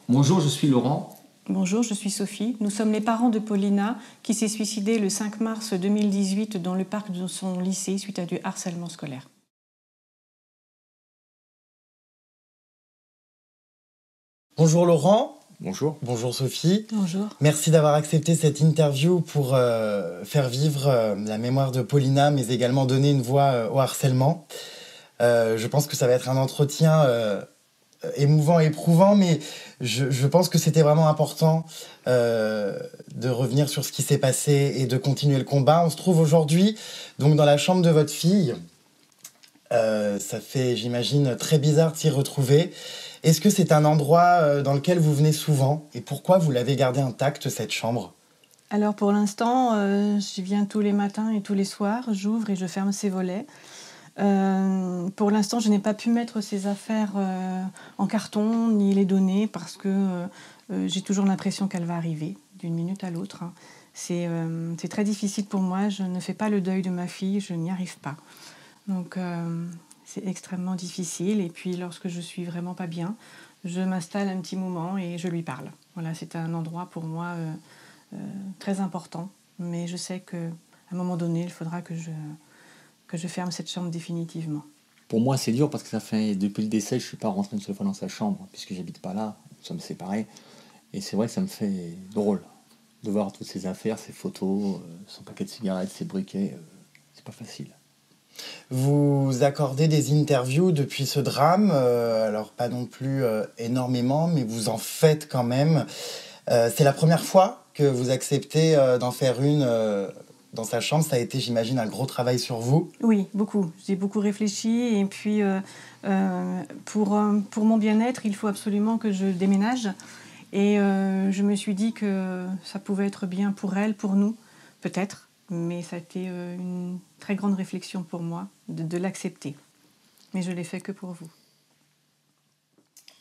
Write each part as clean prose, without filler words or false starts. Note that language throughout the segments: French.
Bonjour, je suis Laurent. Bonjour, je suis Sophie. Nous sommes les parents de Paulina qui s'est suicidée le 5 mars 2018 dans le parc de son lycée suite à du harcèlement scolaire. Bonjour Laurent. Bonjour. Bonjour Sophie. Bonjour. Merci d'avoir accepté cette interview pour faire vivre la mémoire de Paulina, mais également donner une voix au harcèlement. Je pense que ça va être un entretien émouvant et éprouvant, mais je pense que c'était vraiment important de revenir sur ce qui s'est passé et de continuer le combat. On se trouve aujourd'hui donc dans la chambre de votre fille. Ça fait, j'imagine, très bizarre de s'y retrouver. Est-ce que c'est un endroit dans lequel vous venez souvent? Et pourquoi vous l'avez gardée intacte, cette chambre? Alors pour l'instant, je viens tous les matins et tous les soirs, j'ouvre et je ferme ses volets. Pour l'instant, je n'ai pas pu mettre ses affaires en carton ni les donner parce que j'ai toujours l'impression qu'elle va arriver d'une minute à l'autre. C'est très difficile pour moi, je ne fais pas le deuil de ma fille, je n'y arrive pas. Donc c'est extrêmement difficile et puis lorsque je suis vraiment pas bien, je m'installe un petit moment et je lui parle. Voilà, c'est un endroit pour moi très important, mais je sais qu'à un moment donné, il faudra que je ferme cette chambre définitivement. Pour moi, c'est dur parce que ça fait depuis le décès, je ne suis pas rentré une seule fois dans sa chambre puisque j'habite pas là, nous sommes séparés. Et c'est vrai que ça me fait drôle de voir toutes ces affaires, ces photos, son paquet de cigarettes, ses briquets. C'est pas facile. Vous accordez des interviews depuis ce drame, alors pas non plus énormément, mais vous en faites quand même. C'est la première fois que vous acceptez d'en faire une dans sa chambre. Ça a été, j'imagine, un gros travail sur vous. Oui, beaucoup. J'ai beaucoup réfléchi et puis pour mon bien-être, il faut absolument que je déménage. Et je me suis dit que ça pouvait être bien pour elle, pour nous, peut-être. Mais ça a été une très grande réflexion pour moi de l'accepter. Mais je l'ai fait que pour vous.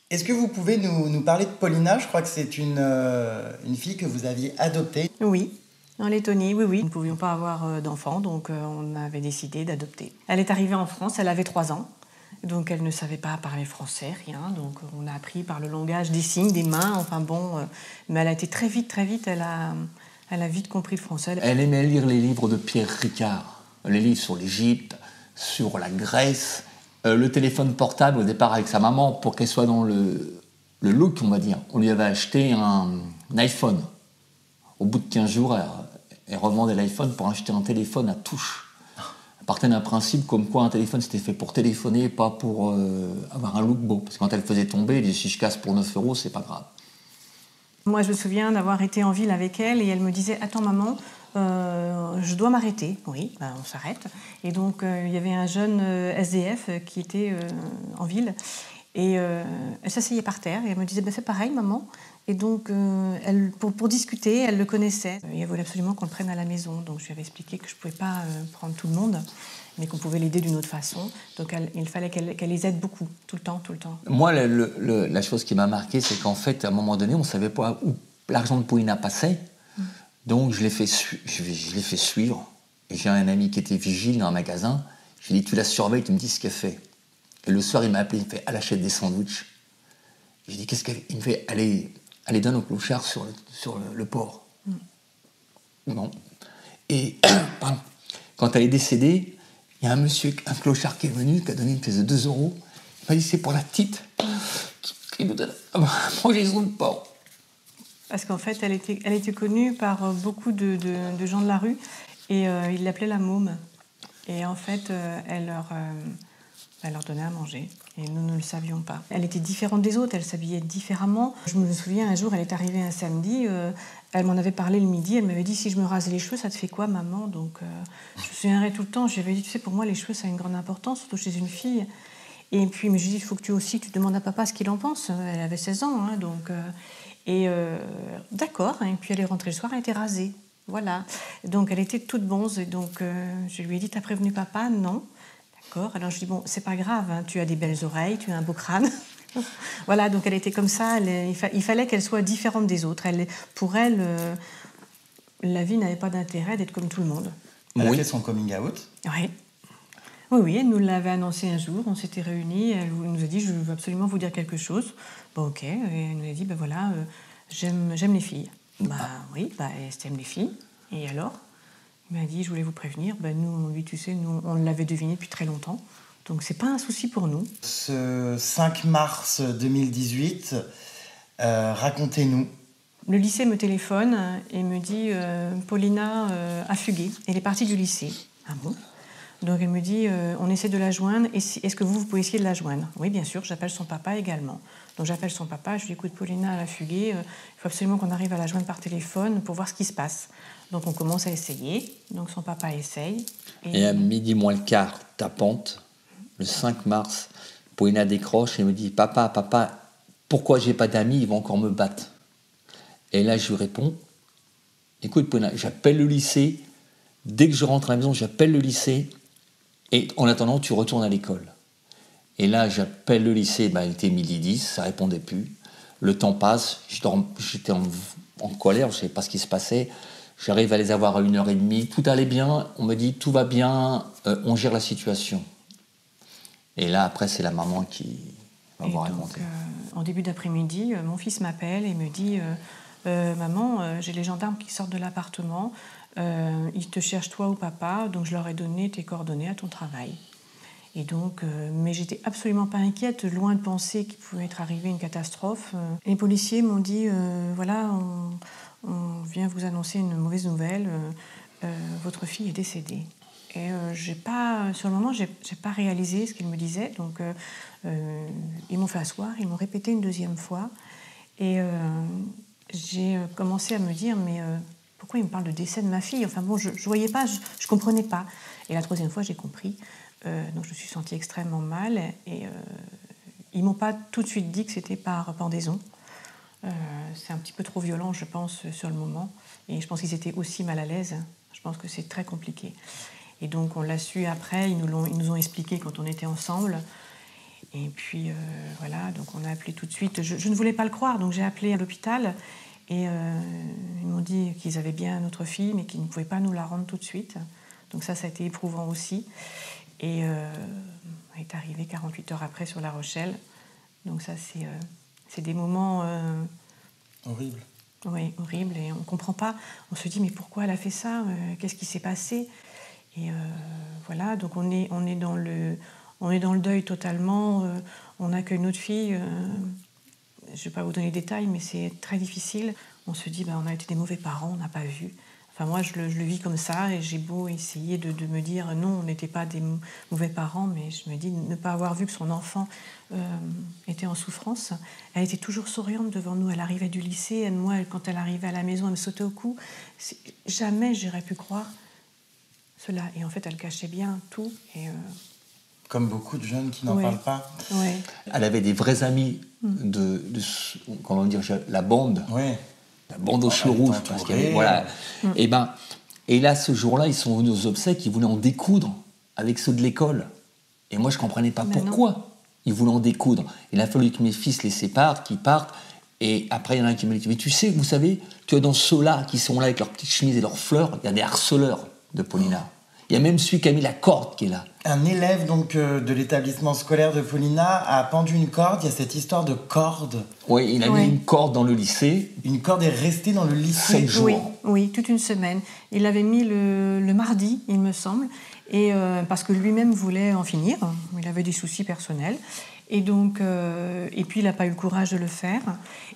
Est-ce que vous pouvez nous parler de Paulina? Je crois que c'est une fille que vous aviez adoptée. Oui, en Lettonie, oui. Nous ne pouvions pas avoir d'enfants, donc on avait décidé d'adopter. Elle est arrivée en France, elle avait 3 ans. Donc elle ne savait pas parler français, rien. Donc on a appris par le langage des signes, des mains, enfin bon. Mais elle a été très vite, elle a vite compris le français. Elle aimait lire les livres de Pierre Ricard, les livres sur l'Égypte, sur la Grèce, le téléphone portable au départ avec sa maman pour qu'elle soit dans le look, on va dire. On lui avait acheté un iPhone. Au bout de 15 jours, elle revendait l'iPhone pour acheter un téléphone à touche. Elle partait d'un principe comme quoi un téléphone c'était fait pour téléphoner, pas pour avoir un look beau. Parce que quand elle faisait tomber, elle disait si je casse pour 9 €, c'est pas grave. Moi, je me souviens d'avoir été en ville avec elle et elle me disait « Attends maman, je dois m'arrêter. » Oui, ben, on s'arrête. Et donc, il y avait un jeune SDF qui était en ville et elle s'asseyait par terre et elle me disait ben, « Fais pareil maman. » Et donc, pour discuter, elle le connaissait. Elle voulait absolument qu'on le prenne à la maison. Donc, je lui avais expliqué que je ne pouvais pas prendre tout le monde, mais qu'on pouvait l'aider d'une autre façon. Donc, il fallait qu'elle les aide beaucoup, tout le temps. Moi, la chose qui m'a marqué, c'est qu'en fait, à un moment donné, on ne savait pas où l'argent de Paulina passait. Donc, je l'ai fait suivre. J'ai un ami qui était vigile dans un magasin. Je lui ai dit, tu la surveilles, tu me dis ce qu'elle fait. Et le soir, il m'a appelé, il me fait, elle achète des sandwichs. J'ai dit, qu'est-ce qu'elle fait? Il me fait, allez, donne au clochard sur le port. Bon. Et quand elle est décédée, il y a un clochard qui est venu, qui a donné une pièce de 2 €. Il m'a dit, c'est pour la petite qui nous donne à manger sur le port. Parce qu'en fait, elle était connue par beaucoup de gens de la rue et ils l'appelaient la môme. Et en fait, elle leur donnait à manger et nous ne le savions pas. Elle était différente des autres, elle s'habillait différemment. Je me souviens, un jour, elle est arrivée un samedi, elle m'en avait parlé le midi, elle m'avait dit « Si je me rase les cheveux, ça te fait quoi, maman ?» Donc, je me souviendrai tout le temps. Je lui avais dit « Tu sais, pour moi, les cheveux, ça a une grande importance, surtout chez une fille. » Et puis, mais je lui ai dit « Il faut que tu demandes à papa ce qu'il en pense. » Elle avait 16 ans, hein, donc... d'accord, et puis elle est rentrée le soir, elle était rasée. Voilà. Donc elle était toute bonze. Et donc je lui ai dit, t'as prévenu papa? Non. D'accord. Alors je lui ai dit, bon, c'est pas grave, hein, tu as des belles oreilles, tu as un beau crâne. Voilà, donc elle était comme ça. Il fallait qu'elle soit différente des autres. Pour elle, la vie n'avait pas d'intérêt d'être comme tout le monde. Elle a fait son coming out. Oui. Oui, elle nous l'avait annoncé un jour, on s'était réunis, elle nous a dit « je veux absolument vous dire quelque chose ». Bon, ok, et elle nous a dit « voilà, j'aime les filles ». Bah oui, elle aime les filles, et alors ? Il m'a dit « je voulais vous prévenir ». Nous, lui, tu sais, nous, on l'avait deviné depuis très longtemps, donc c'est pas un souci pour nous. Ce 5 mars 2018, racontez-nous. Le lycée me téléphone et me dit Paulina a fugué, elle est partie du lycée. Ah bon ? Donc elle me dit on essaie de la joindre, est-ce que vous pouvez essayer de la joindre ? Oui, bien sûr, j'appelle son papa également. Donc j'appelle son papa, je lui dis écoute Paulina, elle a fugué, il faut absolument qu'on arrive à la joindre par téléphone pour voir ce qui se passe. Donc on commence à essayer, donc son papa essaye. Et à midi moins le quart, tapante, le 5 mars, Paulina décroche et me dit papa, pourquoi j'ai pas d'amis, ils vont encore me battre. Et là, je lui réponds, écoute, Paulina, j'appelle le lycée. Dès que je rentre à la maison, j'appelle le lycée. Et en attendant, tu retournes à l'école. Et là, j'appelle le lycée. Il était 12h10, ça répondait plus. Le temps passe. J'étais en colère, je ne savais pas ce qui se passait. J'arrive à les avoir à 1h30. Tout allait bien. On me dit, tout va bien, on gère la situation. Et là, après, c'est la maman qui va vous raconter. En début d'après-midi, mon fils m'appelle et me dit maman, j'ai les gendarmes qui sortent de l'appartement, ils te cherchent toi ou papa, donc je leur ai donné tes coordonnées à ton travail. Et donc, mais j'étais absolument pas inquiète, loin de penser qu'il pouvait être arrivé une catastrophe. Les policiers m'ont dit voilà, on vient vous annoncer une mauvaise nouvelle, votre fille est décédée. Et sur le moment, j'ai pas réalisé ce qu'ils me disaient. Donc, ils m'ont fait asseoir, ils m'ont répété une deuxième fois. Et j'ai commencé à me dire, mais pourquoi ils me parlent de décès de ma fille ? Enfin bon, je voyais pas, je comprenais pas. Et la troisième fois, j'ai compris. Donc je me suis sentie extrêmement mal. Et ils m'ont pas tout de suite dit que c'était par pendaison. C'est un petit peu trop violent, je pense, sur le moment. Et je pense qu'ils étaient aussi mal à l'aise. Je pense que c'est très compliqué. Et donc, on l'a su après, ils nous ont expliqué quand on était ensemble. Et puis, voilà, donc on a appelé tout de suite. Je ne voulais pas le croire, donc j'ai appelé à l'hôpital. Et ils m'ont dit qu'ils avaient bien notre fille, mais qu'ils ne pouvaient pas nous la rendre tout de suite. Donc ça a été éprouvant aussi. Et elle est arrivée 48 heures après sur La Rochelle. Donc ça, c'est des moments... Horribles. Oui, horribles. Et on ne comprend pas. On se dit, mais pourquoi elle a fait ça ? Qu'est-ce qui s'est passé ? Et voilà, donc on est dans le deuil totalement. On accueille notre fille. Je ne vais pas vous donner les détails, mais c'est très difficile. On se dit, on a été des mauvais parents, on n'a pas vu. Enfin, moi, je le vis comme ça, et j'ai beau essayer de me dire, non, on n'était pas des mauvais parents, mais je me dis, ne pas avoir vu que son enfant était en souffrance. Elle était toujours souriante devant nous. Elle arrivait du lycée, et moi, quand elle arrivait à la maison, elle me sautait au cou. Jamais j'aurais pu croire cela. Et en fait, elle cachait bien tout. Et comme beaucoup de jeunes qui n'en parlent pas. Ouais. Elle avait des vrais amis comment dire, la bande. Ouais. La bande aux cheveux rouges. Parce voilà. Et là, ce jour-là, ils sont venus aux obsèques, ils voulaient en découdre avec ceux de l'école. Et moi, je ne comprenais pas pourquoi ils voulaient en découdre. Il a fallu que mes fils les séparent, qu'ils partent. Et après, il y en a un qui me dit, mais tu sais, vous savez, que dans ceux-là qui sont là avec leurs petites chemises et leurs fleurs, il y a des harceleurs de Paulina. Il y a même celui qui a mis la corde qui est là. Un élève donc de l'établissement scolaire de Paulina a pendu une corde. Il y a cette histoire de corde. Oui, il a mis une corde dans le lycée. Une corde est restée dans le lycée 7 jours. Oui, toute une semaine. Il l'avait mis le mardi, il me semble, et parce que lui-même voulait en finir. Il avait des soucis personnels. Et donc, et puis il n'a pas eu le courage de le faire.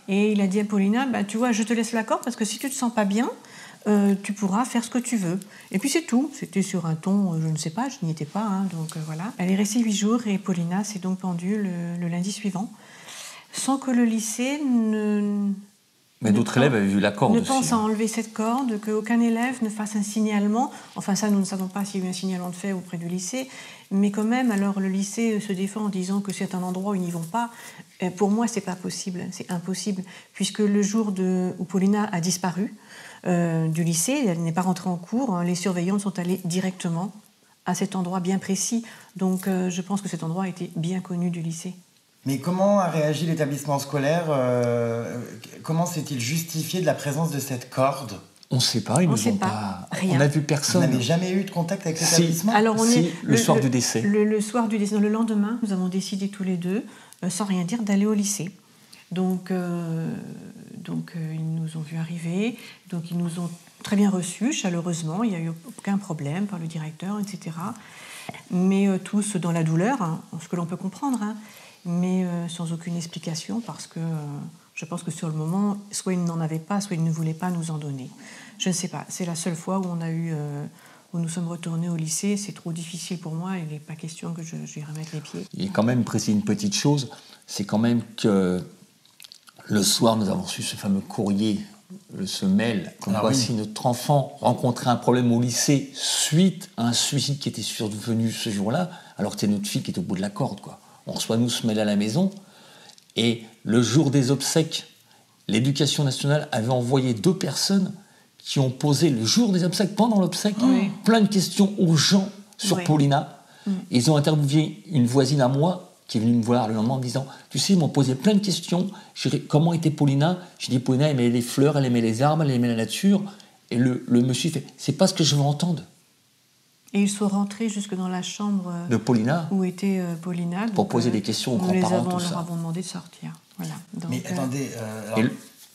Et il a dit à Paulina, tu vois, je te laisse la corde parce que si tu ne te sens pas bien, tu pourras faire ce que tu veux. Et puis c'est tout. C'était sur un ton, je ne sais pas, je n'y étais pas. Donc voilà. Elle est restée 8 jours et Paulina s'est donc pendue le lundi suivant, sans que le lycée Mais d'autres élèves avaient vu la corde ne aussi. pense à enlever cette corde, qu'aucun élève ne fasse un signalement. Enfin ça, nous ne savons pas s'il y a eu un signalement de fait auprès du lycée. Mais quand même, alors le lycée se défend en disant que c'est un endroit où ils n'y vont pas. Pour moi, c'est pas possible, c'est impossible. Puisque le jour où Paulina a disparu, du lycée, elle n'est pas rentrée en cours, les surveillants sont allés directement à cet endroit bien précis. Donc je pense que cet endroit était bien connu du lycée. Mais comment a réagi l'établissement scolaire ? Comment s'est-il justifié de la présence de cette corde ? On ne sait pas, ils On nous sait ont pas, pas... rien. On n'a vu Vous personne. n'avez jamais eu de contact avec Si. l'établissement? Alors le soir du décès. Le soir du décès, le lendemain, nous avons décidé tous les deux, sans rien dire, d'aller au lycée. Donc, ils nous ont vus arriver, donc ils nous ont très bien reçus, chaleureusement, il n'y a eu aucun problème par le directeur, etc. Mais tous dans la douleur, hein, ce que l'on peut comprendre, hein, mais sans aucune explication, parce que je pense que sur le moment, soit ils n'en avaient pas, soit ils ne voulaient pas nous en donner. Je ne sais pas, c'est la seule fois où où nous sommes retournés au lycée. C'est trop difficile pour moi, il n'est pas question que j'y remette les pieds. Il est quand même précisé une petite chose, c'est quand même que le soir, nous avons reçu ce fameux courrier, ce mail, comme quoi si notre enfant rencontrait un problème au lycée suite à un suicide qui était survenu ce jour-là, alors que c'est notre fille qui est au bout de la corde, quoi. On reçoit, nous, ce mail à la maison, et le jour des obsèques, l'Éducation nationale avait envoyé 2 personnes qui ont posé le jour des obsèques, pendant l'obsèque, plein de questions aux gens sur Paulina. Ils ont interviewé une voisine à moi qui est venue me voir le lendemain en me disant « Tu sais, ils m'ont posé plein de questions. Comment était Paulina ?» J'ai dit « Paulina, elle aimait les fleurs, elle aimait les arbres, elle aimait la nature. » Et le monsieur fait « C'est pas ce que je veux entendre. » Et ils sont rentrés jusque dans la chambre de Paulina où était Paulina. Pour poser des questions aux grands-parents, tout ça. Nous leur avons demandé de sortir. Voilà. Donc, mais attendez,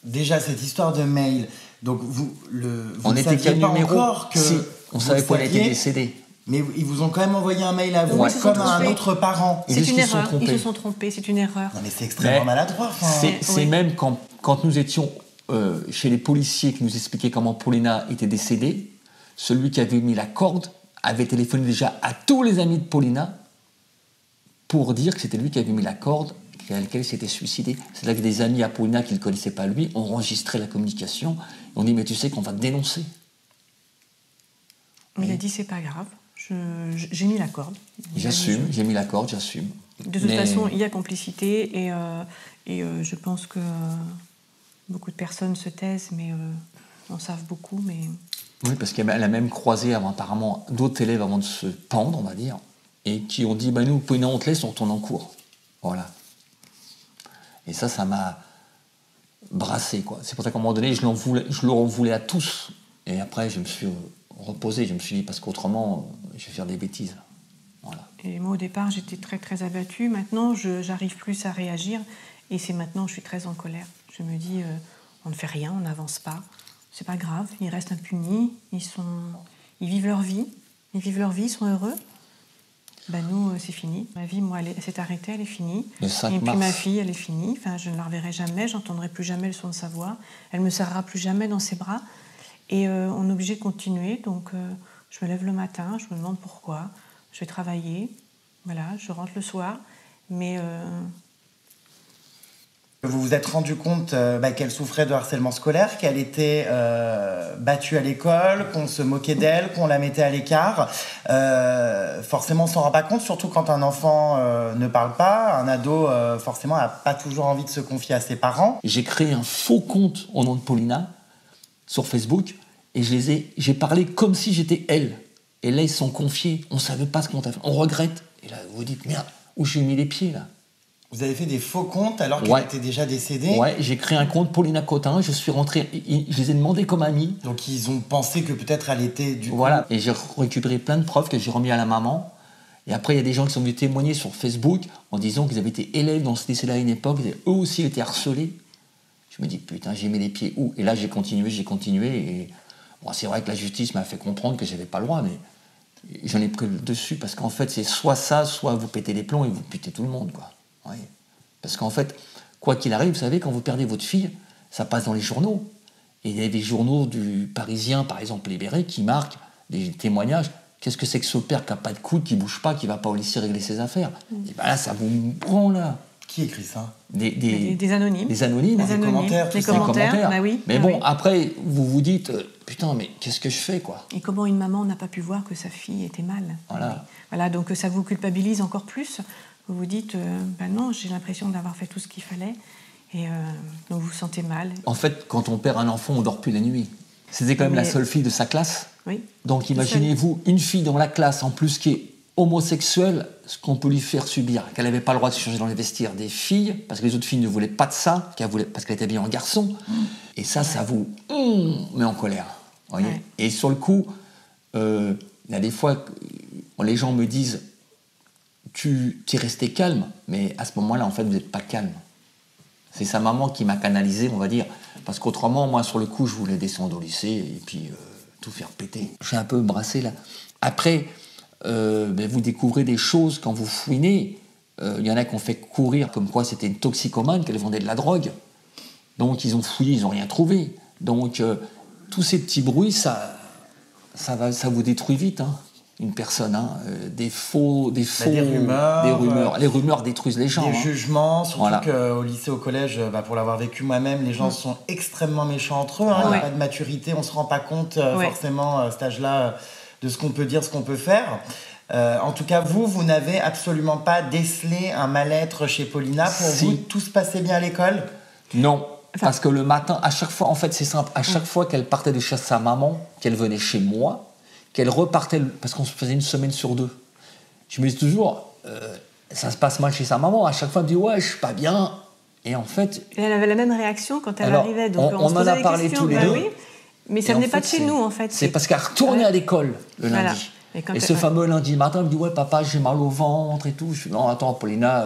déjà cette histoire de mail, donc vous on ne était saviez pas numéro encore que... Si, on savait qu'elle était décédée. Mais ils vous ont quand même envoyé un mail à vous, comme à un autre parent. C'est une erreur, ils se sont trompés, c'est une erreur. Non mais c'est extrêmement maladroit. C'est même quand nous étions chez les policiers qui nous expliquaient comment Paulina était décédée, celui qui avait mis la corde avait téléphoné déjà à tous les amis de Paulina pour dire que c'était lui qui avait mis la corde et à laquelle il s'était suicidé. C'est là que des amis à Paulina qui ne le connaissaient pas lui ont enregistré la communication et ont dit « Mais tu sais qu'on va te dénoncer ». Il a dit « C'est pas grave, j'ai mis la corde ». J'assume, j'ai mis la corde, j'assume. De toute façon, il y a complicité et je pense que beaucoup de personnes se taisent, mais en savent beaucoup, mais... Oui, parce qu'elle a même croisé apparemment d'autres élèves avant de se pendre, on va dire, et qui ont dit nous, Paulina, on te laisse, on tourne en cours. Voilà. Et ça m'a brassé, quoi. C'est pour ça qu'à un moment donné, je leur en voulais à tous. Et après, je me suis reposé, je me suis dit, parce qu'autrement, je vais faire des bêtises. Voilà. Et moi, au départ, j'étais très, très abattue. Maintenant, j'arrive plus à réagir. Et c'est maintenant que je suis très en colère. Je me dis, on ne fait rien, on n'avance pas. C'est pas grave, ils restent impunis, ils vivent leur vie, ils sont heureux. Nous, c'est fini. Ma vie, moi, elle s'est arrêtée, elle est finie. Le 5 et puis mars. ma fille, elle est finie. Enfin, je ne la reverrai jamais, j'entendrai plus jamais le son de sa voix. Elle me serrera plus jamais dans ses bras. Et on est obligé de continuer. Donc, je me lève le matin, je me demande pourquoi. Je vais travailler, voilà, je rentre le soir. Mais... Vous vous êtes rendu compte qu'elle souffrait de harcèlement scolaire, qu'elle était battue à l'école, qu'on se moquait d'elle, qu'on la mettait à l'écart. Forcément, on ne s'en rend pas compte, surtout quand un enfant ne parle pas. Un ado, forcément, n'a pas toujours envie de se confier à ses parents. J'ai créé un faux compte au nom de Paulina sur Facebook et j'ai parlé comme si j'étais elle. Et là, ils se sont confiés. On ne savait pas ce qu'on a fait. On regrette. Et là, vous vous dites, merde, où j'ai mis les pieds, là? Vous avez fait des faux comptes alors qu'elle était déjà décédée? Ouais, j'ai créé un compte Paulina Cotin, je suis rentré, je les ai demandés comme amis. Donc ils ont pensé que peut-être elle était du coup... Voilà, et j'ai récupéré plein de preuves que j'ai remis à la maman. Et après, il y a des gens qui sont venus témoigner sur Facebook en disant qu'ils avaient été élèves dans ce lycée-là à une époque, eux aussi étaient harcelés. Je me dis, putain, j'ai mis les pieds où? Et là, j'ai continué. Et bon, c'est vrai que la justice m'a fait comprendre que j'avais pas le droit, mais j'en ai pris le dessus parce qu'en fait, c'est soit ça, soit vous pétez les plombs et vous butez tout le monde, quoi. Ouais. Parce qu'en fait, quoi qu'il arrive, vous savez, quand vous perdez votre fille, ça passe dans les journaux. Et il y a des journaux du Parisien, par exemple Libéré, qui marquent des témoignages. Qu'est-ce que c'est que ce père qui n'a pas de coude, qui ne bouge pas, qui ne va pas au lycée régler ses affaires? Et bien là, ça vous prend, là. Qui écrit ça? Des anonymes. Des anonymes. Des commentaires. Des commentaires, bah oui. Mais bon, après, vous vous dites, putain, mais qu'est-ce que je fais, quoi? Et comment une maman n'a pas pu voir que sa fille était mal? Voilà. Voilà, donc ça vous culpabilise encore plus. Vous vous dites, non, j'ai l'impression d'avoir fait tout ce qu'il fallait, et donc vous vous sentez mal. En fait, quand on perd un enfant, on ne dort plus la nuit. C'était quand même la seule fille de sa classe. Oui. Donc imaginez-vous, une fille dans la classe, en plus qui est homosexuelle, ce qu'on peut lui faire subir, qu'elle n'avait pas le droit de se changer dans les vestiaires des filles, parce que les autres filles ne voulaient pas de ça, parce qu'elle était habillée en garçon. Et ça vous met en colère. Voyez. Ouais. Et sur le coup, il y a des fois, les gens me disent tu es resté calme, mais à ce moment-là, en fait, vous n'êtes pas calme. C'est sa maman qui m'a canalisé, on va dire. Parce qu'autrement, moi, sur le coup, je voulais descendre au lycée et puis tout faire péter. Je suis un peu brassé, là. Après, vous découvrez des choses quand vous fouinez. Il y en a qui ont fait courir comme quoi c'était une toxicomane, qu'elle vendait de la drogue. Donc, ils ont fouillé, ils n'ont rien trouvé. Donc, tous ces petits bruits, ça vous détruit vite, hein, une personne. Hein. Des rumeurs. Les rumeurs détruisent les gens. Des jugements, surtout voilà. qu'au lycée, au collège, pour l'avoir vécu moi-même, les gens sont extrêmement méchants entre eux. Hein. Il n'y a pas de maturité, on ne se rend pas compte forcément à cet âge-là de ce qu'on peut dire, ce qu'on peut faire. En tout cas, vous n'avez absolument pas décelé un mal-être chez Paulina. Pour vous, tout se passait bien à l'école ? Non. Parce que le matin, à chaque fois, en fait, c'est simple, à chaque fois qu'elle partait de chez sa maman, qu'elle venait chez moi, qu'elle repartait, parce qu'on se faisait une semaine sur 2. Je me dis toujours, ça se passe mal chez sa maman. À chaque fois, elle me dit, ouais, je suis pas bien. Et en fait. Et elle avait la même réaction quand elle arrivait. Donc on en a parlé tous les deux. Oui, mais ça venait pas de chez nous, en fait. C'est parce qu'elle retournait à l'école le lundi. Voilà. Et ce fameux lundi matin, elle me dit, ouais, papa, j'ai mal au ventre et tout. Je dis, non, attends, Paulina.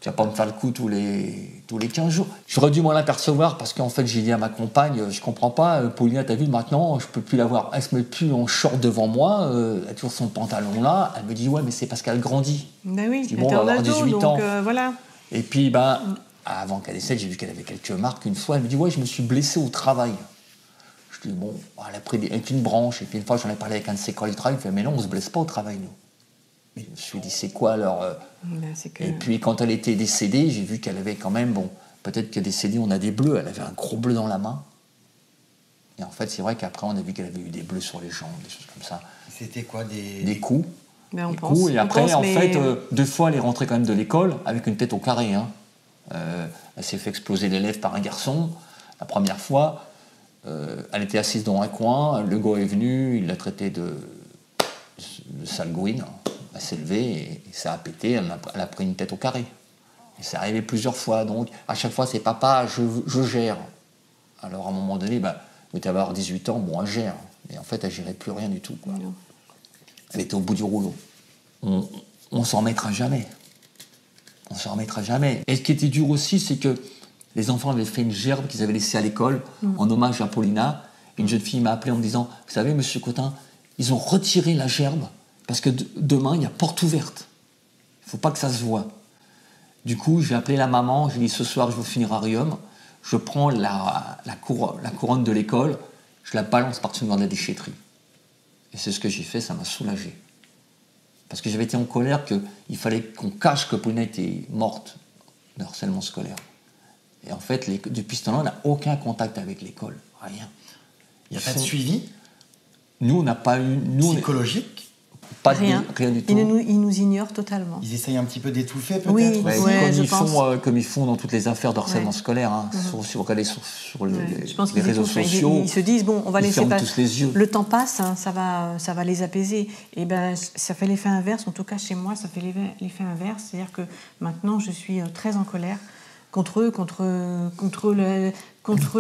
Tu vas pas me faire le coup tous les 15 jours. J'aurais dû m'en apercevoir parce qu'en fait, j'ai dit à ma compagne, je comprends pas, Paulina, t'as vu, maintenant, je peux plus la voir. Elle se met plus en short devant moi, elle a toujours son pantalon là. Elle me dit, ouais, mais c'est parce qu'elle grandit. Ben oui, je dis, bon, on va avoir 18 ans. Voilà. Et puis, avant qu'elle décède, j'ai vu qu'elle avait quelques marques une fois. Elle me dit, ouais, je me suis blessé au travail. Je dis, bon, elle a pris une branche. Et puis une fois, j'en ai parlé avec un de ses collègues du travail. Il fait, mais non, on se blesse pas au travail, nous. Mais je me suis dit, c'est quoi alors Et puis quand elle était décédée, j'ai vu qu'elle avait quand même, peut-être qu'elle est décédée, on a des bleus, elle avait un gros bleu dans la main. Et en fait, c'est vrai qu'après, on a vu qu'elle avait eu des bleus sur les jambes, des choses comme ça. C'était quoi des coups. Ben, des coups. Et après, en fait, 2 fois, elle est rentrée quand même de l'école avec une tête au carré. Hein. Elle s'est fait exploser les lèvres par un garçon. La première fois, elle était assise dans un coin, le gars est venu, il l'a traité de sale gouine. Elle s'est levée et ça a pété, elle a pris une tête au carré. Et c'est arrivé plusieurs fois, donc à chaque fois c'est papa, je gère. Alors à un moment donné, vous devez avoir 18 ans, elle gère. Mais en fait, elle ne gérait plus rien du tout. Quoi. Elle était au bout du rouleau. On s'en remettra jamais. On s'en remettra jamais. Et ce qui était dur aussi, c'est que les enfants avaient fait une gerbe qu'ils avaient laissée à l'école en hommage à Paulina. Une jeune fille m'a appelé en me disant, vous savez, monsieur Cotin, ils ont retiré la gerbe parce que demain, il y a porte ouverte. Il ne faut pas que ça se voie. Du coup, j'ai appelé la maman, j'ai dit ce soir, je vais au funérarium, je prends la couronne de l'école, je la balance par-dessus dans la déchetterie. Et c'est ce que j'ai fait, ça m'a soulagé. Parce que j'avais été en colère qu'il fallait qu'on cache que Paulina était morte de harcèlement scolaire. Et en fait, depuis ce temps-là, on n'a aucun contact avec l'école, rien. Il n'y a pas de suivi ? Nous, on n'a pas eu... Psychologique ? Pas rien du tout. Ils nous ignorent totalement. Ils essayent un petit peu d'étouffer, peut-être oui, comme ils font dans toutes les affaires de harcèlement scolaire. Hein, sur les réseaux sociaux. Ils se disent, on va laisser passer. Tous les yeux. Le temps passe, hein, ça va les apaiser. Et ça fait l'effet inverse. En tout cas, chez moi, ça fait l'effet inverse. C'est-à-dire que maintenant, je suis très en colère contre eux, contre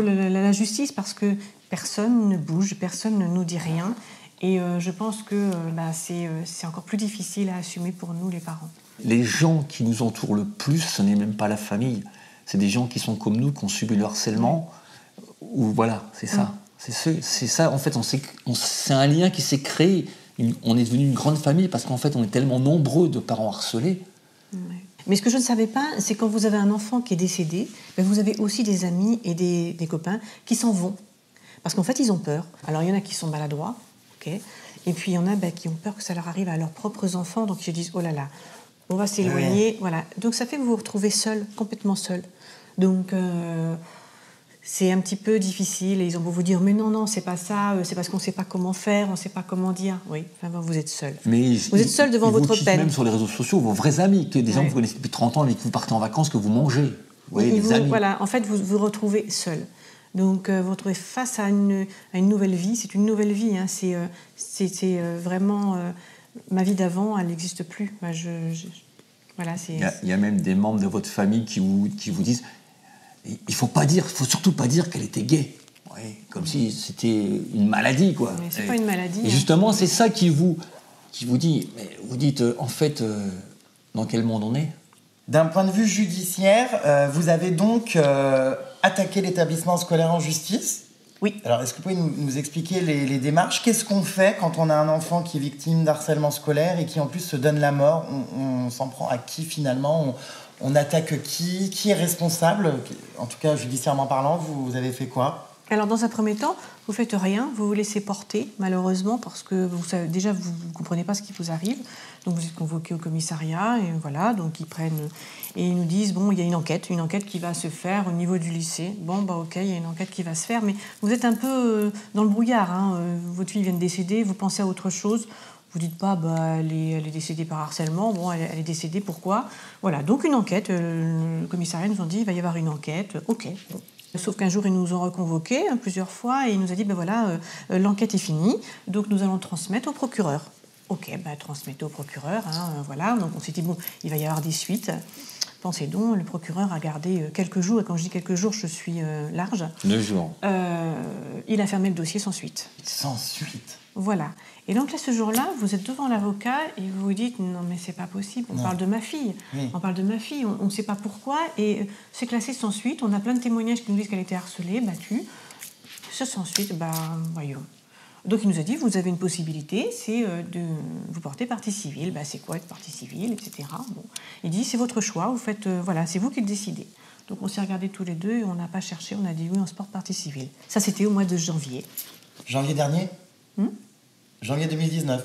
la justice, parce que personne ne bouge, personne ne nous dit rien. Et je pense que c'est encore plus difficile à assumer pour nous, les parents. Les gens qui nous entourent le plus, ce n'est même pas la famille. C'est des gens qui sont comme nous, qui ont subi le harcèlement. Ou voilà, c'est ça. C'est ça, en fait, c'est un lien qui s'est créé. On est devenu une grande famille parce qu'en fait, on est tellement nombreux de parents harcelés. Ouais. Mais ce que je ne savais pas, c'est quand vous avez un enfant qui est décédé, vous avez aussi des amis et des copains qui s'en vont. Parce qu'en fait, ils ont peur. Alors, il y en a qui sont maladroits. Et puis il y en a qui ont peur que ça leur arrive à leurs propres enfants, donc ils se disent oh là là, on va s'éloigner, voilà. Donc ça fait que vous vous retrouvez seul, complètement seul. Donc c'est un petit peu difficile. Et ils ont beau vous dire mais non, c'est pas ça, c'est parce qu'on ne sait pas comment faire, on ne sait pas comment dire. Oui, vous êtes seul. Vous êtes seul devant votre peine. Même sur les réseaux sociaux, vos vrais amis, des gens que vous connaissez depuis 30 ans et que vous partez en vacances, que vous mangez. Vous voyez, des amis. Voilà, en fait, vous vous retrouvez seul. Donc, vous vous retrouvez face à une nouvelle vie. C'est une nouvelle vie. Hein. C'est vraiment... ma vie d'avant, elle n'existe plus. Moi, voilà, il y a même des membres de votre famille qui vous disent il faut surtout pas dire qu'elle était gay. Oui, comme si c'était une maladie, quoi. Mais c'est pas une maladie. Et justement, c'est ça qui vous dit, mais vous dites, en fait, dans quel monde on est? D'un point de vue judiciaire, vous avez donc attaqué l'établissement scolaire en justice. Oui. Alors, est-ce que vous pouvez nous expliquer les démarches? Qu'est-ce qu'on fait quand on a un enfant qui est victime d'harcèlement scolaire et qui en plus se donne la mort? On s'en prend à qui finalement? On attaque qui? Qui est responsable? En tout cas, judiciairement parlant, vous avez fait quoi? Alors, dans un premier temps, vous faites rien, vous vous laissez porter, malheureusement, parce que vous savez, déjà, vous ne comprenez pas ce qui vous arrive. Donc, vous êtes convoqué au commissariat, et voilà, donc ils prennent... Et ils nous disent, bon, il y a une enquête qui va se faire au niveau du lycée. Bon, bah ok, il y a une enquête qui va se faire, mais vous êtes un peu dans le brouillard, hein. Votre fille vient de décéder, vous pensez à autre chose. Vous dites pas, bah, elle est décédée par harcèlement. Bon, elle est décédée, pourquoi? Voilà, donc une enquête. Le commissariat nous a dit, il va y avoir une enquête. Ok, bon. Sauf qu'un jour, ils nous ont reconvoqués plusieurs fois et il nous a dit, ben voilà, l'enquête est finie, donc nous allons le transmettre au procureur. Ok, ben transmettez au procureur, hein, voilà. Donc on s'est dit, bon, il va y avoir des suites. Pensez donc, le procureur a gardé quelques jours, et quand je dis quelques jours, je suis large. 2 jours. Il a fermé le dossier sans suite. Sans suite. Voilà. Et donc là, ce jour-là, vous êtes devant l'avocat et vous vous dites, non mais c'est pas possible, on parle de ma fille. Oui. On parle de ma fille, on ne sait pas pourquoi, et c'est classé sans suite, on a plein de témoignages qui nous disent qu'elle a été harcelée, battue. Ce sans suite, bah voyons. Donc il nous a dit, vous avez une possibilité, c'est de vous porter partie civile. Bah, c'est quoi être partie civile, etc. Bon. Il dit, c'est votre choix, vous faites, voilà, c'est vous qui le décidez. Donc on s'est regardés tous les deux et on n'a pas cherché, on a dit oui, on se porte partie civile. Ça, c'était au mois de janvier. Janvier dernier? Janvier 2019.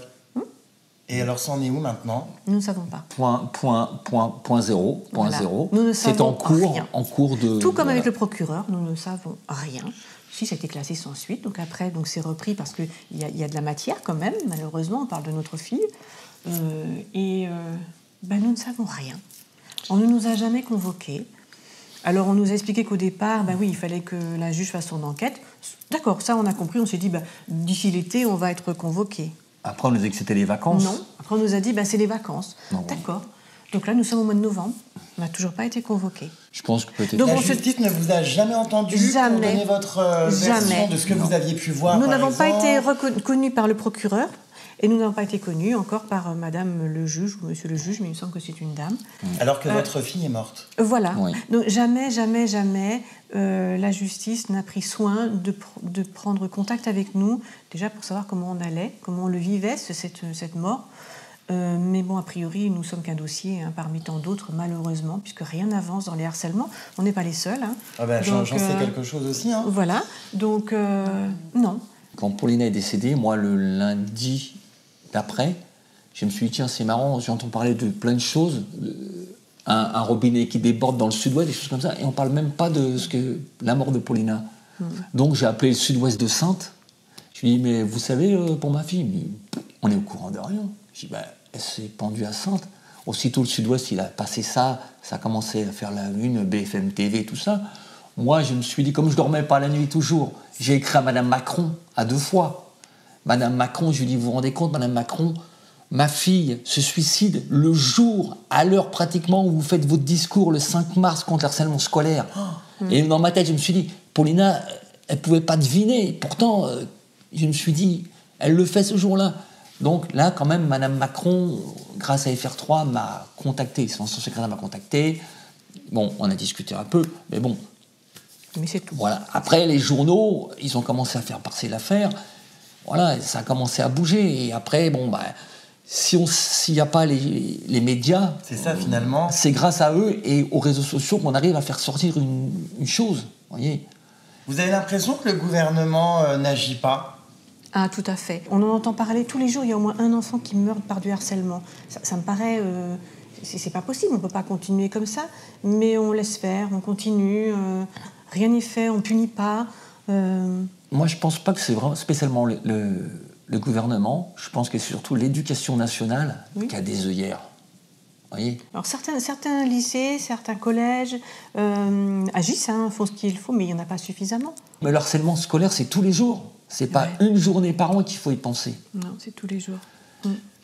Et alors, ça en est où maintenant? Nous ne savons pas. Point zéro. Voilà. Nous ne C'est savons rien. En cours de... Tout comme avec le procureur, nous ne savons rien. Si, ça a été classé sans suite. Donc après, donc c'est repris parce qu'il y a de la matière quand même. Malheureusement, on parle de notre fille. Nous ne savons rien. On ne nous a jamais convoqués. Alors on nous a expliqué qu'au départ, oui, il fallait que la juge fasse son enquête. D'accord, ça on a compris. On s'est dit, d'ici l'été, on va être convoqués. Après, on nous a dit que c'était les vacances. Non. Après, on nous a dit, c'est les vacances. Non, d'accord. Donc là, nous sommes au mois de novembre. On n'a toujours pas été convoqués. Je pense que peut-être... Donc, la justice ne vous a jamais entendu pour donner votre version de ce que vous aviez pu voir? Nous n'avons pas été reconnus par le procureur et nous n'avons pas été connus encore par madame le juge ou monsieur le juge, mais il me semble que c'est une dame. Alors que votre fille est morte. Voilà. Oui. Donc jamais la justice n'a pris soin de prendre contact avec nous, déjà pour savoir comment on allait, comment on le vivait, cette mort. Mais bon, a priori, nous sommes qu'un dossier parmi tant d'autres, malheureusement, puisque rien n'avance dans les harcèlements. On n'est pas les seuls. J'en sais quelque chose aussi. Voilà. Donc, non. Quand Paulina est décédée, moi, le lundi d'après, je me suis dit, tiens, c'est marrant, j'entends parler de plein de choses. Un robinet qui déborde dans le sud-ouest, des choses comme ça, et on ne parle même pas de la mort de Paulina. Donc, j'ai appelé le sud-ouest de Saintes. Je lui ai dit, mais vous savez, pour ma fille, on est au courant de rien. Je lui ai dit, elle s'est pendue à Saintes. Aussitôt, le Sud-Ouest, il a passé ça a commencé à faire la une, BFM TV, tout ça. Moi, je me suis dit, comme je ne dormais pas la nuit toujours, j'ai écrit à Madame Macron à 2 fois. Madame Macron, je lui ai dit, vous vous rendez compte, Madame Macron, ma fille se suicide le jour, à l'heure pratiquement où vous faites votre discours le 5 mars contre le harcèlement scolaire. Et dans ma tête, je me suis dit, Paulina, elle ne pouvait pas deviner. Pourtant, je me suis dit, elle le fait ce jour-là. Donc là, quand même, Madame Macron, grâce à FR3, m'a contacté. Son secrétaire m'a contacté. Bon, on a discuté un peu, mais bon. Mais c'est tout. Voilà. Après, les journaux, ils ont commencé à faire passer l'affaire. Voilà, ça a commencé à bouger. Et après, s'il n'y a pas les médias... C'est ça, finalement. C'est grâce à eux et aux réseaux sociaux qu'on arrive à faire sortir une chose. Voyez. Vous avez l'impression que le gouvernement n'agit pas? Ah, tout à fait. On en entend parler tous les jours. Il y a au moins un enfant qui meurt par du harcèlement. Ça me paraît... c'est pas possible, on ne peut pas continuer comme ça. Mais on laisse faire, on continue. Rien n'est fait, on ne punit pas. Moi, je ne pense pas que c'est vraiment spécialement le gouvernement. Je pense que c'est surtout l'éducation nationale qui a des œillères. Voyez. Alors certains lycées, certains collèges agissent, font ce qu'il faut, mais il n'y en a pas suffisamment. Mais le harcèlement scolaire, c'est tous les jours. C'est pas une journée par an qu'il faut y penser. Non, c'est tous les jours.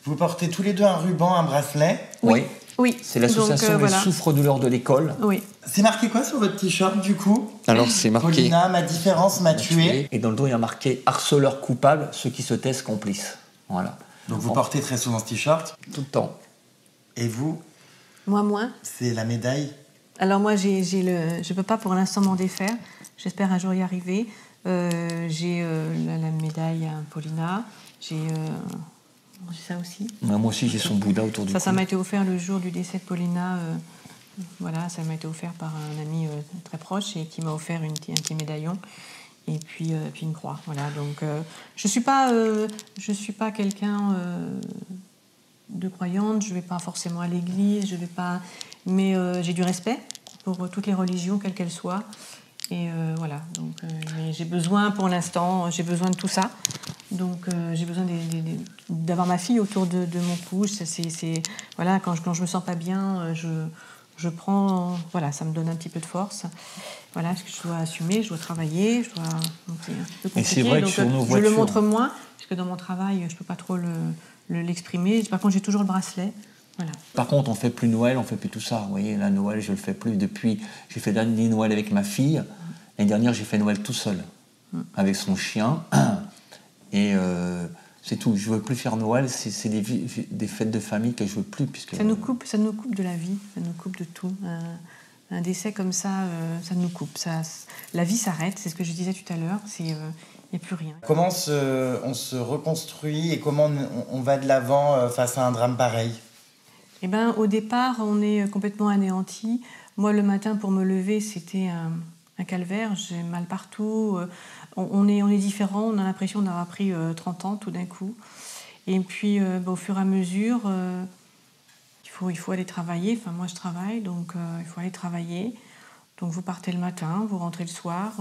Vous portez tous les deux un ruban, un bracelet. Oui. Oui. C'est l'association Donc, Les voilà. souffres-douleurs de l'école. Oui. C'est marqué quoi sur votre t-shirt du coup? Alors c'est marqué Paulina, ma différence m'a tué. et dans le dos il y a marqué harceleur coupable, ceux qui se taisent complices. Voilà. Donc vous portez très souvent ce t-shirt. Tout le temps. Et vous, Moi, moins. c'est la médaille? Alors moi, je peux pas pour l'instant m'en défaire. J'espère un jour y arriver. J'ai la médaille à Paulina. J'ai ça aussi. Moi aussi j'ai son Bouddha autour du cou. Ça m'a été offert le jour du décès de Paulina. Voilà, ça m'a été offert par un ami très proche et qui m'a offert un petit médaillon et puis une croix. Voilà, donc je suis pas quelqu'un de croyante. Je vais pas forcément à l'église. Je vais pas, mais j'ai du respect pour toutes les religions, quelles qu'elles soient. Et voilà, donc mais j'ai besoin pour l'instant, j'ai besoin de tout ça. Donc j'ai besoin d'avoir ma fille autour de mon cou. Voilà, quand je me sens pas bien, je prends, voilà, ça me donne un petit peu de force. Voilà, parce que je dois assumer, je dois travailler, donc c'est un peu compliqué. Et c'est vrai que donc, sur nos je voitures, le montre moins, parce que dans mon travail, je peux pas trop l'exprimer. Par contre, j'ai toujours le bracelet. Voilà. Par contre, on fait plus Noël, on fait plus tout ça. Vous voyez, là, Noël, je le fais plus depuis. J'ai fait dernier Noël avec ma fille. L'année dernière, j'ai fait Noël tout seul, avec son chien. Et c'est tout. Je veux plus faire Noël. C'est des fêtes de famille que je veux plus, puisque Ça nous coupe de la vie. Ça nous coupe de tout. Un décès comme ça, ça nous coupe. La vie s'arrête. C'est ce que je disais tout à l'heure. Il n'y a plus rien. Comment on se reconstruit et comment on va de l'avant face à un drame pareil? Eh ben, au départ, on est complètement anéanti. Moi, le matin, pour me lever, c'était un calvaire. J'ai mal partout. On est différent. On a l'impression d'avoir pris 30 ans tout d'un coup. Et puis, au fur et à mesure, il faut aller travailler. Enfin, moi, je travaille, donc il faut aller travailler. Donc, vous partez le matin, vous rentrez le soir.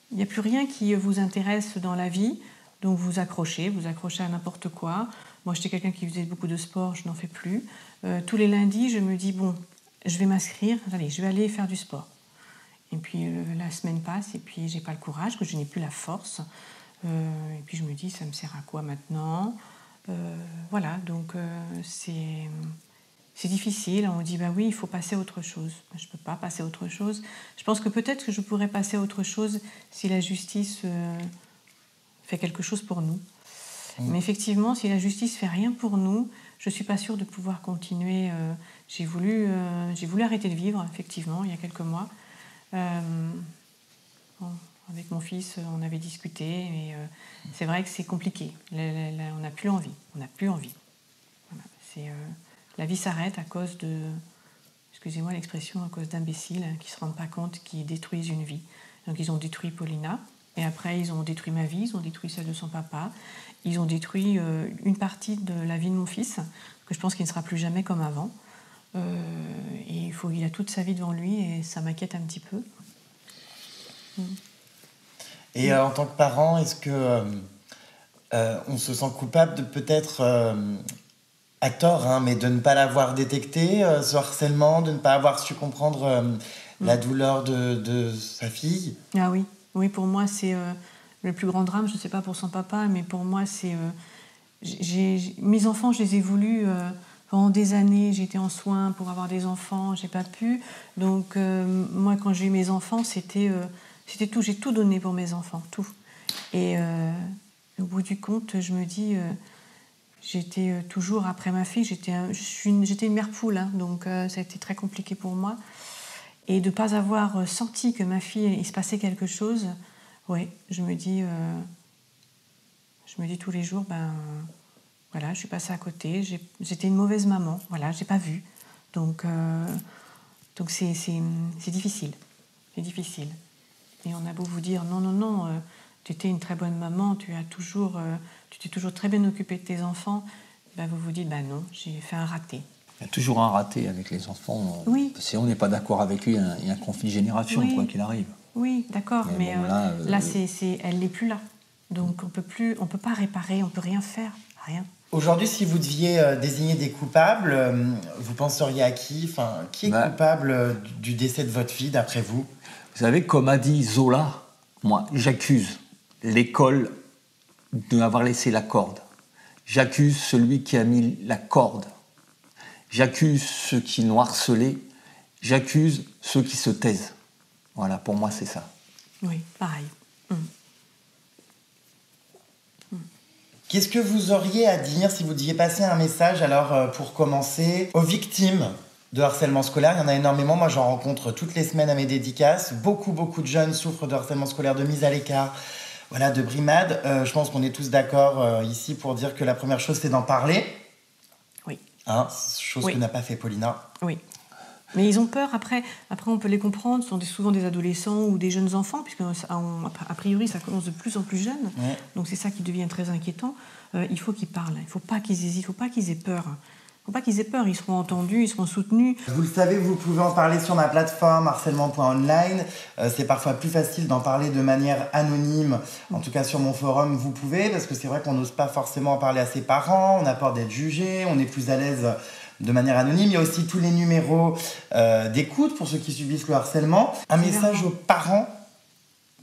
Il n'y a plus rien qui vous intéresse dans la vie. Donc, vous accrochez à n'importe quoi. Moi, j'étais quelqu'un qui faisait beaucoup de sport, je n'en fais plus. Tous les lundis, je me dis, bon, je vais m'inscrire, allez, je vais aller faire du sport. Et puis, la semaine passe, et puis, j'ai pas le courage, que je n'ai plus la force. Et puis, je me dis, ça me sert à quoi maintenant? Voilà, donc c'est difficile. On me dit, bah oui, il faut passer à autre chose. Je ne peux pas passer à autre chose. Je pense que peut-être que je pourrais passer à autre chose si la justice fait quelque chose pour nous. Mais effectivement, si la justice fait rien pour nous, je suis pas sûre de pouvoir continuer. J'ai voulu arrêter de vivre, effectivement, il y a quelques mois. Avec mon fils, on avait discuté, et c'est vrai que c'est compliqué. On n'a plus envie. Voilà, la vie s'arrête à cause de, excusez-moi l'expression, à cause d'imbéciles qui ne se rendent pas compte qu'ils détruisent une vie. Donc ils ont détruit Paulina. Et après, ils ont détruit ma vie, ils ont détruit celle de son papa. Ils ont détruit une partie de la vie de mon fils, que je pense qu'il ne sera plus jamais comme avant. Et il a toute sa vie devant lui, et ça m'inquiète un petit peu. Et en tant que parent, est-ce que on se sent coupable de peut-être, à tort, hein, mais de ne pas l'avoir détecté, ce harcèlement, de ne pas avoir su comprendre la douleur de sa fille? Ah oui. Oui, pour moi, c'est le plus grand drame. Je ne sais pas pour son papa, mais pour moi, c'est... mes enfants, je les ai voulus pendant des années. J'étais en soins pour avoir des enfants, je n'ai pas pu. Donc, moi, quand j'ai eu mes enfants, c'était tout. J'ai tout donné pour mes enfants, tout. Et au bout du compte, je me dis... j'étais toujours après ma fille. J'étais une mère poule, hein, donc ça a été très compliqué pour moi. Et de ne pas avoir senti que ma fille, il se passait quelque chose, ouais, je me dis tous les jours, voilà, je suis passée à côté, j'étais une mauvaise maman, voilà, j'ai pas vu. Donc c'est difficile, c'est difficile. Et on a beau vous dire, non, tu étais une très bonne maman, tu t'es toujours très bien occupée de tes enfants, vous vous dites, non, j'ai fait un raté. Il y a toujours un raté avec les enfants. Oui. Si on n'est pas d'accord avec lui, il y a un conflit de génération, oui. Quoi qu'il arrive. Oui, d'accord, mais bon, là, elle n'est plus là. Donc on peut pas réparer, on peut rien faire, rien. Aujourd'hui, si vous deviez désigner des coupables, vous penseriez à qui? Enfin, qui est coupable du décès de votre fille, d'après vous? Vous savez, comme a dit Zola, moi, j'accuse l'école de m'avoir laissé la corde. J'accuse celui qui a mis la corde. J'accuse ceux qui l'ont harcelé. J'accuse ceux qui se taisent. Voilà, pour moi, c'est ça. Oui, pareil. Qu'est-ce que vous auriez à dire si vous deviez passer un message, alors pour commencer, aux victimes de harcèlement scolaire? Il y en a énormément, moi j'en rencontre toutes les semaines à mes dédicaces. Beaucoup de jeunes souffrent de harcèlement scolaire, de mise à l'écart, voilà, de brimade. Je pense qu'on est tous d'accord ici pour dire que la première chose c'est d'en parler. Oui. Hein, chose que n'a pas fait Paulina. Oui. Mais ils ont peur, après on peut les comprendre, ce sont souvent des adolescents ou des jeunes enfants, puisque a priori ça commence de plus en plus jeune, donc c'est ça qui devient très inquiétant. Il faut qu'ils parlent, il ne faut pas qu'ils hésitent, il ne faut pas qu'ils aient peur. Il ne faut pas qu'ils aient peur, ils seront entendus, ils seront soutenus. Vous le savez, vous pouvez en parler sur ma plateforme harcèlement.online. C'est parfois plus facile d'en parler de manière anonyme, en tout cas sur mon forum, vous pouvez, parce que c'est vrai qu'on n'ose pas forcément en parler à ses parents, on a peur d'être jugé, on est plus à l'aise de manière anonyme. Il y a aussi tous les numéros d'écoute pour ceux qui subissent le harcèlement. Un message aux parents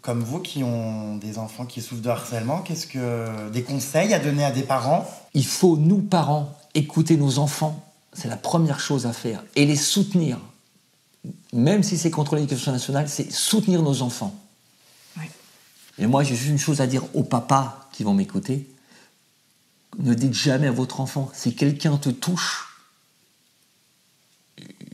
comme vous qui ont des enfants qui souffrent de harcèlement, qu'est-ce que des conseils à donner à des parents? Il faut, nous, parents, écouter nos enfants. C'est la première chose à faire. Et les soutenir. Même si c'est contre l'éducation nationale, c'est soutenir nos enfants. Oui. Et moi, j'ai juste une chose à dire aux papas qui vont m'écouter. Ne dites jamais à votre enfant, si quelqu'un te touche,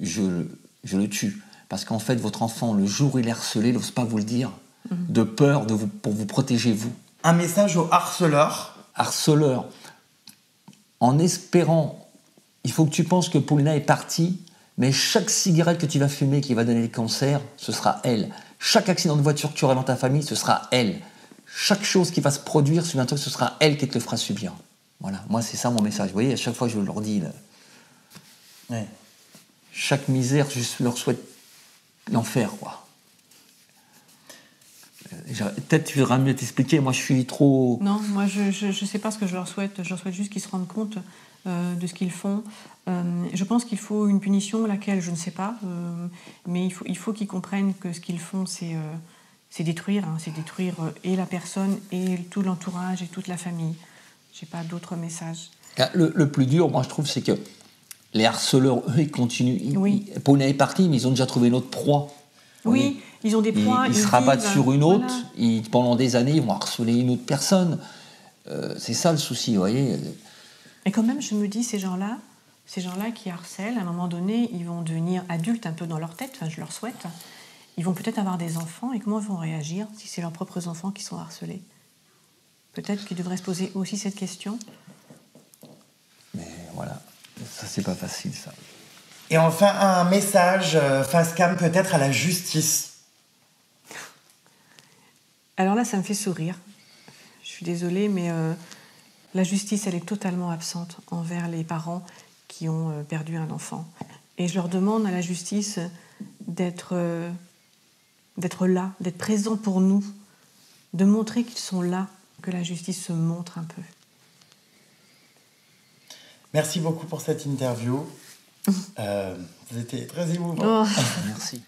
je le tue. Parce qu'en fait, votre enfant, le jour où il est harcelé, il n'ose pas vous le dire, de peur pour vous protéger, vous. Un message aux harceleurs. Harceleurs. En espérant, il faut que tu penses que Paulina est partie, mais chaque cigarette que tu vas fumer qui va donner le cancer, ce sera elle. Chaque accident de voiture que tu auras dans ta famille, ce sera elle. Chaque chose qui va se produire, souviens-toi que ce sera elle qui te le fera subir. Voilà, moi c'est ça mon message. Vous voyez, à chaque fois je leur dis, là, Ouais. chaque misère, je leur souhaite l'enfer, quoi. Peut-être tu voudras mieux t'expliquer, moi je suis trop... Non, moi je sais pas ce que je leur souhaite juste qu'ils se rendent compte de ce qu'ils font. Je pense qu'il faut une punition, laquelle je ne sais pas, mais il faut qu'ils comprennent que ce qu'ils font c'est détruire, c'est détruire et la personne et tout l'entourage et toute la famille. J'ai pas d'autre message. Le plus dur, moi je trouve, c'est que les harceleurs, eux, ils continuent. Oui. Paulina est partie, mais ils ont déjà trouvé une autre proie. Oui, ils ont des proies. Ils se rabattent sur une autre. Voilà. Pendant des années, ils vont harceler une autre personne. C'est ça le souci, vous voyez. Et quand même, je me dis, ces gens-là qui harcèlent, à un moment donné, ils vont devenir adultes un peu dans leur tête, enfin je leur souhaite. Ils vont peut-être avoir des enfants, et comment ils vont réagir si c'est leurs propres enfants qui sont harcelés? Peut-être qu'ils devraient se poser aussi cette question. Mais voilà, ça c'est pas facile, ça. Et enfin, un message face cam peut-être à la justice. Alors là, ça me fait sourire. Je suis désolée, mais la justice, elle est totalement absente envers les parents qui ont perdu un enfant. Et je leur demande à la justice d'être là, d'être présent pour nous, de montrer qu'ils sont là, que la justice se montre un peu. Merci beaucoup pour cette interview. C'était très émouvant. Oh. Merci.